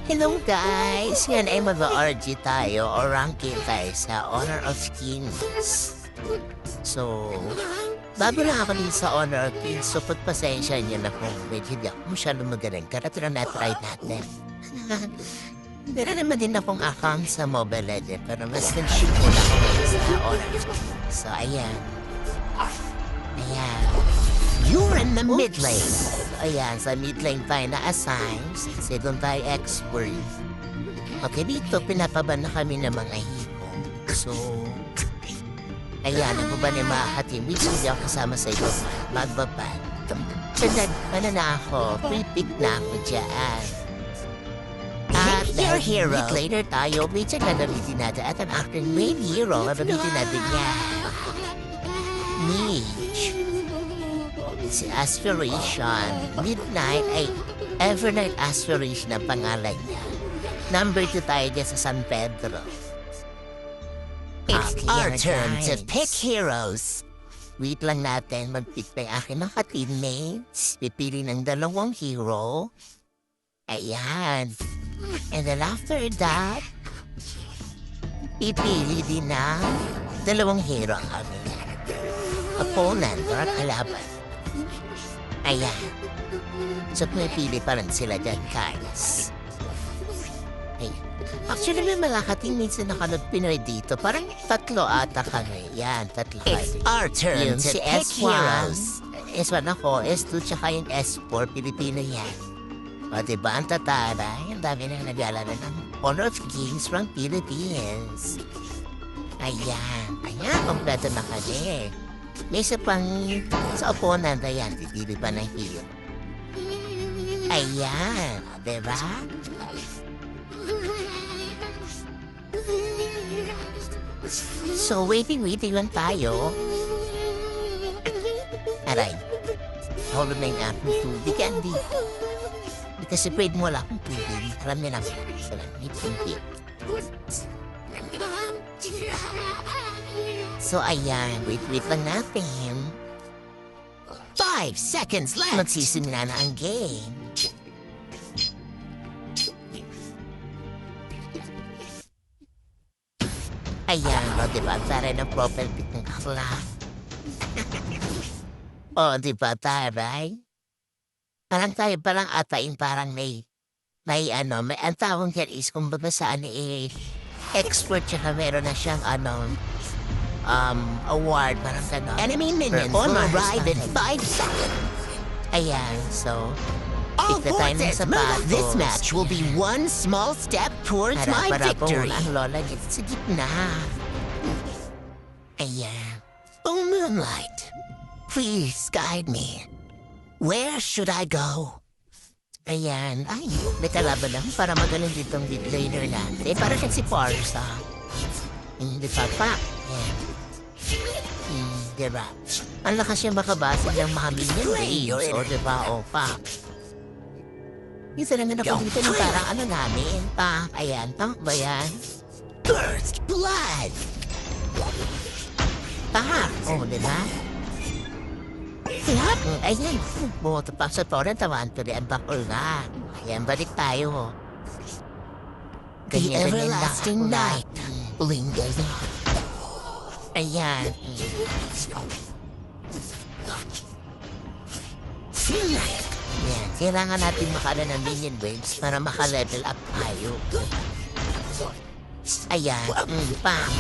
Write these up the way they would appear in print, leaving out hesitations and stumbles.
Hello guys! Ngayon ay mag-RG tayo o ranking tayo sa Honor of Kings. So, bago lang ako din sa Honor of Kings, so pagpasensya niyo na kung medyo hindi ako masyadong magaling. Kaya ito na try natin. Meron naman din akong account sa Mobile Legends, pero mas nag-ship ko na ako sa Honor of Kings. So, ayan. Ayan. You're in the mid lane. Ayan, sa mid lane tayo na-assign. Kasi doon tayo expert. Okay, dito pinapaban na kami ng mga hero. So, ayan, ako ba na mga ka-teammates? Hindi ako kasama sa ito. Magbaban. So, ano na ako? Pre-pick na ako dyan. At your hero. Week later tayo, medyo gagamitin natin. At ang aking main hero, gagamitin natin niya. Mage. Si Aspiration. Midnight ay Evernight Aspiration ang pangalan niya. Number 2 tayo dyan sa San Pedro. It's our turn to pick heroes. Wait lang natin, mag-pick pa yung aking mga teammates. Pipili ng dalawang hero. Ayan. And then after that, pipili din na dalawang hero ang aming opponent or kalaban. Ayan. So, pumipili pa rin sila dyan, guys. Ayan. Actually, may mga ka-teammates na nakanood Pinoy dito. Parang 3 ata kami. Yan, 3 kami. It's our turn to pick heroes. S1 ako, S2, tsaka yung S4, Pilipino yan. O, diba, ang tataray? Ang dami na nag-alala ng Honor of Kings from Philippines. Ayan. Ayan, kompleto na kami. May isa pang sa opponent, ayan, titili pa ng hero. Ayan, diba? So, waiting lang tayo. Aray, hold na yung aking tubig, Andy. Kasi pwede mo wala akong tubig. Alam niya lang, may tubig. So, ayan, wait lang natin. 5 seconds left! Magsisimula na ang game. Ayan, o, diba? Taray ng profile pic ng akla. O, diba, taray? Parang atain, parang may ang tawag yan is, kung babasaan expert, tsaka meron na siyang, award, parang gano'n. Enemy minions will arrive in 5 seconds. Ayan, so, pick na tayo ng sapatos. This match will be one small step towards my victory. Ang lola niya sa gitna. Ayan. Oh, Moonlight, please guide me. Where should I go? Ayan. Ay, may kalaban lang para magaling ditong mid laner natin. Para siya si Parsa. Hindi pa pa. Ayan. Diba? Ang lakas niya makabasag ng mga minion waves. O diba? O pa. Isa naman ako dito ng parang namin. Pa. Ayan. Tama ba yan? First blood! Pa. O diba? Yep. Ayan. Bumoto pa sa torrent. Tamaan to rin ang bakol na. Ayan. Balik tayo. The everlasting night. Lingers. Ayan. Ayan. Kailangan natin makala ng minion waves para maka-level up tayo. Ayan. Pam.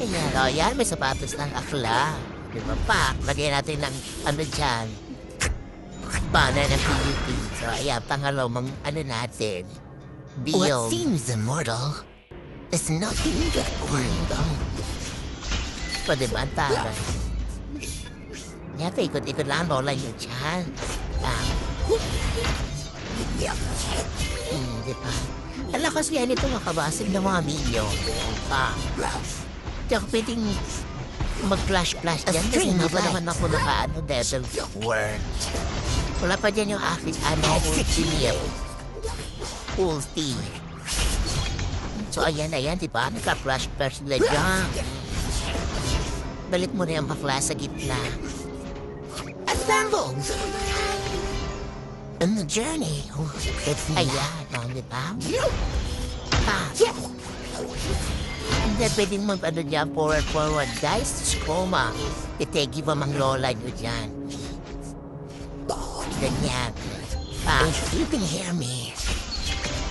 Ayan. O, yan. May sapatos ng akla. Diba, pak? Lagyan natin ng dyan. Banner ng PvP. So, ayan. Pangalawang natin. Build. What seems immortal is nothing but random. O, diba? Ang taray. Yata, ikot-ikot lang. Lola nyo dyan. Diba? Ang lakas yan ito makabasig ng mga minion. Di ako pwedeng mag-flash-flash dyan kasi hindi pa naman ako devil word. Wala pa dyan yung aking ulti. So, ayan, diba? Nagka-flash-flash sila dyan. Balik mo na yung bakla sa gitna. Assemble! And the journey, it's ayan, di ba? Hindi pwedeng mag-ano dyan, forward, guys. Skoma, itegi ba mang lola nyo dyan? Ganyan. If you can hear me,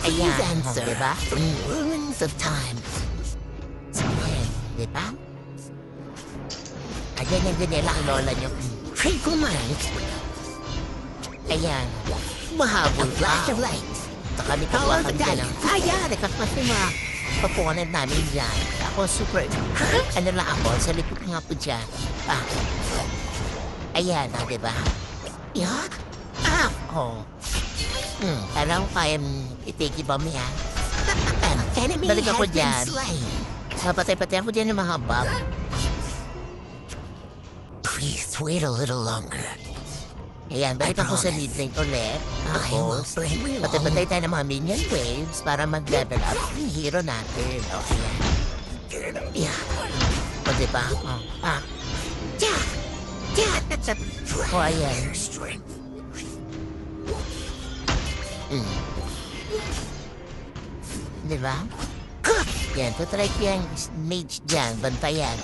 please answer, diba? In ruins of time. Ayan, diba? Ayan yung ganyan lang lola nyo. Triple mind. Ayan. Mahabol pa. Flash of light. Saka may kawakan ka lang. Ayan, nakakasi mga papunan namin dyan. Ako super, ano lang ako, sa likod nga po dyan. Ayan, diba? Yan? Oh. Alam ko kaya itiki ba mo yan? Balik ako dyan. Patay-patay ako dyan ng mga bab. Please wait a little longer. Ayan, balik ako sa lead lane ulit. Tapos, patay-patay tayo ng mga minion waves para mag-level up yung hero natin. O, ayan. Ayan. O, diba? O, ayan. Diba? Yan, tutry ko yung mage dyan, bantayan.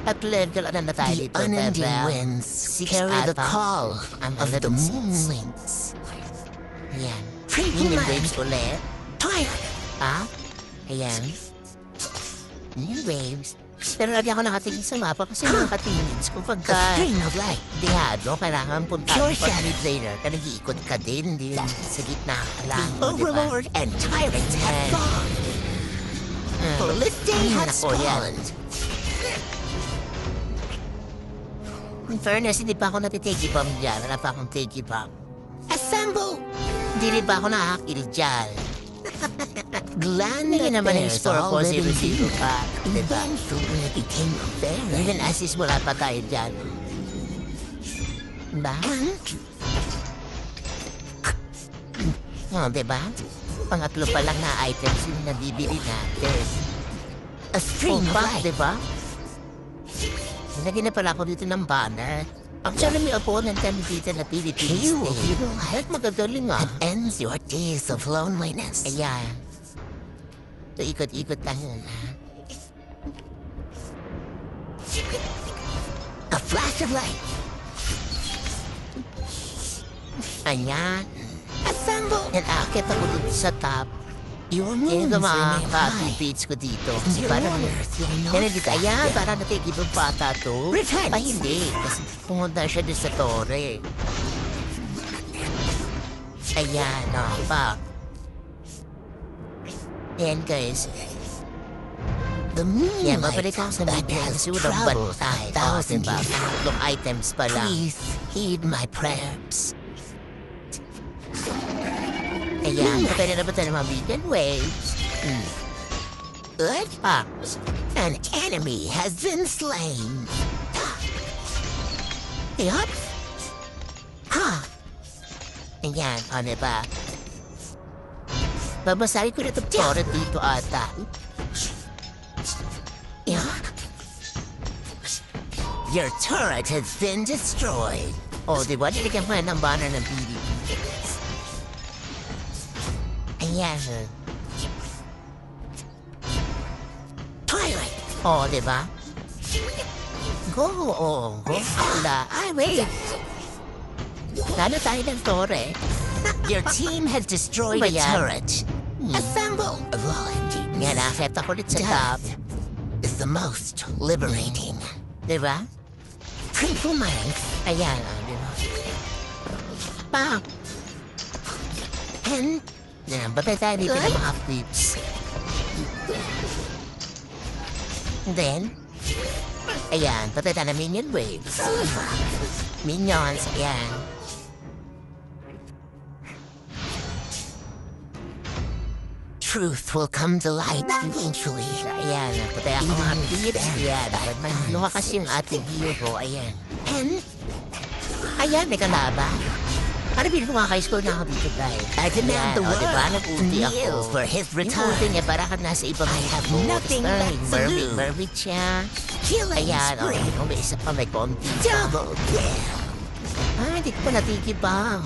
At level na tayo dito. The unending winds carry the call of the moonlings. Ayan. Minion waves ulit. Ayan. Minion waves. Pero lagi ako nakatingin sa mapa kasi nakatingin ko pagka dihado, kailangan punta ko pag mid-laner ka, nag-iikot ka din sa gitna ka lang. The Overlord and Tyrant have gone. This day has fallen. In fairness, hindi pa ako natitigi bomb dyan. Wala pa akong tigi bomb. Assemble! Hindi rin pa ako nakakil dyan. Hindi naman yung score ko 0-0 pa. Diba? Even assist wala pa tayo dyan. Diba? Diba? Pangatlo pa lang na items yung nabibili natin. A stream of light. Diba? Naging na pala ako dito ng banner. Actually, may opponent kami dito na Philippines Day. Kahit magagaling nga. It ends your days of loneliness. Ayan. So, ikot-ikot lang yun, ha? A flash of light. Ayan. Assemble! And akit ako dito sa top. Yung mga ka-feeds ko dito. Kasi parang dito, ayan, parang natigib yung bata to. Hindi. Kasi pumunta siya doon sa tore. Ayan, pa. Ayan, guys. Yan, mabalik ako sa midnight. Kasi walang bantay. Diba? Tatlong items pa lang. Please heed my prayers. Ayan, pwede na ba tayo ng mga minion waves? Good pops. An enemy has been slain. Yup. Ayan, ano ba? Babasahin ko na ito torrent dito ata. Your turret has been destroyed. Diba? Niligyan ko na ng banner ng PvP. Ayan. Twilight! Diba? Go! Wala. Wait! Lalo tayo ng tore. Your team has destroyed a turret. Assemble! Nga, na-accept ako ulit sa top. Is the most liberating. Diba? Triple mind. Ayan, diba? Bang! And batay tayo dito ng mga flips. Then, ayan, patay tayo ng minion waves. Minions, ayan. Truth will come to light eventually. Ayan, patay ako mga flips. Ayan, magluha kasi yung ating hero. Ayan. And, ayan, may kalaban. Ano pinaka-score na ako dito, guys? I demand the world kneel for his return. Inuuti niya para ka nasa ibang I have nothing left to lose. Mermaid siya. Ayan, may isa pa may konti. Double kill. Hindi ko pa natikibang.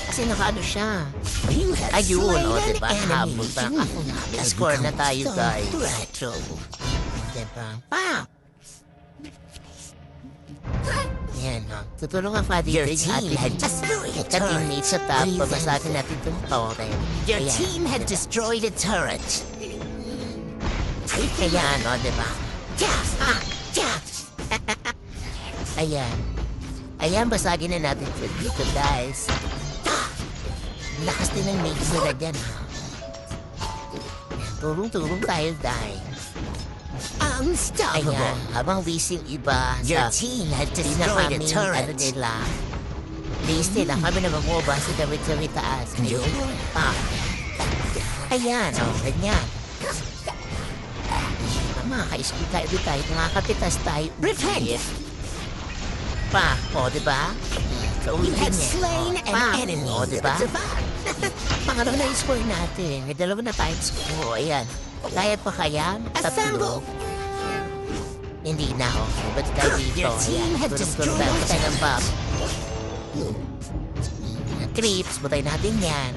Kasi nakaano siya. You have Ayun, slain o, an diba? enemy. Habol pa. You Ako na. have Score na become tayo, so guys. threat. Diba? Pa! Yan, no? Tutulungan pa dito Your yung team ating had destroyed a ka-teammate sa top. turret. Pabasagin natin itong tore. Your Ayan, team had diba? destroyed a turret. Kaya ano, diba? Ayan. Ayan, basagin na natin ito dito, guys. Lakas din ng mage nila dyan, ha? Ayan, tulong-tulong tayo, guys. Unstoppable. Ayan, habang busy yung iba Your sa team had destroyed a pinaka-main, turret. ano nila, base nila, kami na mamuba sa gawin taas. Yun. Ayan, ganyan. Makaka-skill tayo dito tayo, nakakapitas tayo. Repent. Diba? So, You had niya. slain an enemy. Diba? Pangalawa na yung score natin. May dalawa na tayong score. Ayan. Kaya pa kaya? Assemble. Hindi na, Ba't tayo dito? Your team Ayan. had Tulong-tulong destroyed tayo ng bomb. Creeps, butay natin yan.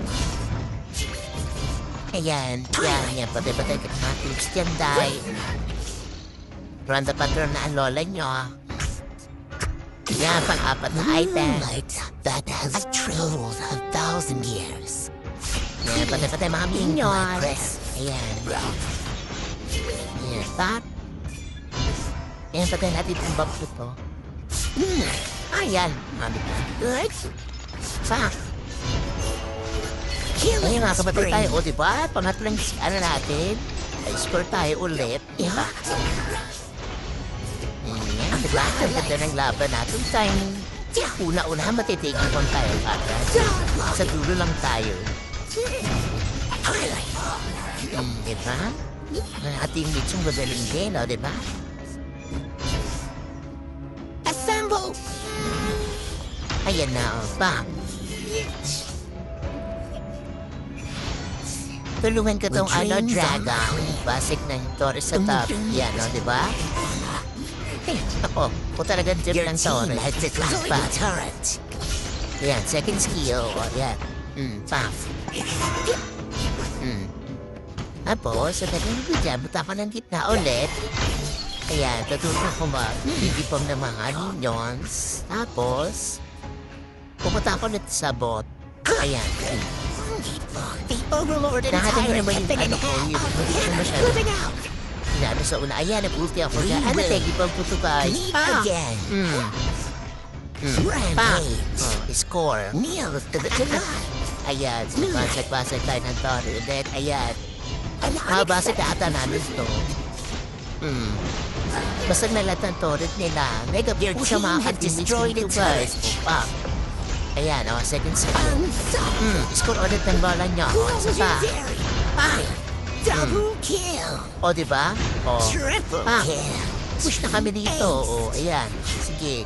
Ayan. Yan. Patay-patay ka mga creeps dyan, day. Run the pattern na ang lola nyo. Yan, pang-apat na item. Moonlight that has traveled 1,000 years. Yan, patay-patay mga minions. Ayan. Ayan, tap. Ayan, patay natin itong box ito. Ayan. Good. Pak. Ayan, mga kapatid tayo. O, diba? Pangatlang, ano natin? Score tayo ulit. Diba? Ayan, diba? Ang ganda ng laban natin. Time. Una-una, matitigipon tayo agad. Sa dulo lang tayo. Diba? Ang ating mitsong magaling din, diba? Assemble. Ayan na, bam. Tulungan ko tong ano, dragon. Basic ng Taurus sa top. Yan, diba? Ako, talagang dip Your ng team Taurus. has destroyed a turret. Yan, second skill. Yan. Pam. Tapos, sa tagang ko dyan, buta ko ng gitna ulit. Ayan, tutulong ko mag-ibipom ng mga minions. Tapos, pupunta ako ulit sa bot. Ayan. The Overlord and Nakita niyo Tyrant naman have yung been ano ko, in yung hand. Moving out. Sinano sa una. Ayan, nag-ulti ako dyan. We Ano, will tegi pang puto guys. Meet Pa! again. Pa! Rampage. Score. Kneel to the tonight. Ayan, basag-basag tayo ng Toro. And then, ayan. An Basag na ata namin to. Basag na lahat ng turret nila. Mega Your po siya team mga had ka-teammates destroyed dito, a guys. Pa! Ayan, second skill. unstoppable. Score ulit ng bola niyo. Isa pa. Legendary. Pa! Double kill. O, diba? O. Triple Pa! kill. Push na kami dito. O, ayan. Sige.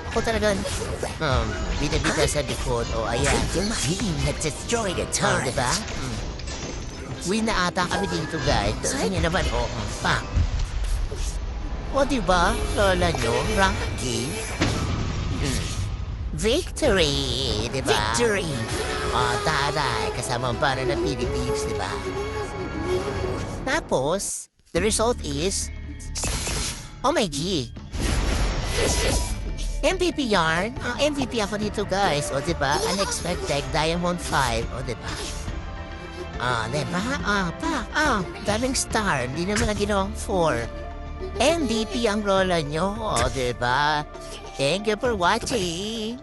Ako talagang, bida-bida sa likod. O, ayan. Your team had destroyed a O, turret. diba? Win na ata kami dito, guys. Sa inyo naman, o. Pa! O, diba? Lola nyo, rank game. Victory! Diba? Victory. O, taray. Kasama ang para ng Philippines, diba? Tapos, the result is, oh my G. MVP yarn. MVP ako dito, guys. O, diba? Unexpected Diamond 5. O, diba? Diba? Daming star. Hindi naman na ginawang 4. MVP ang rola nyo. O, diba? Thank you for watching.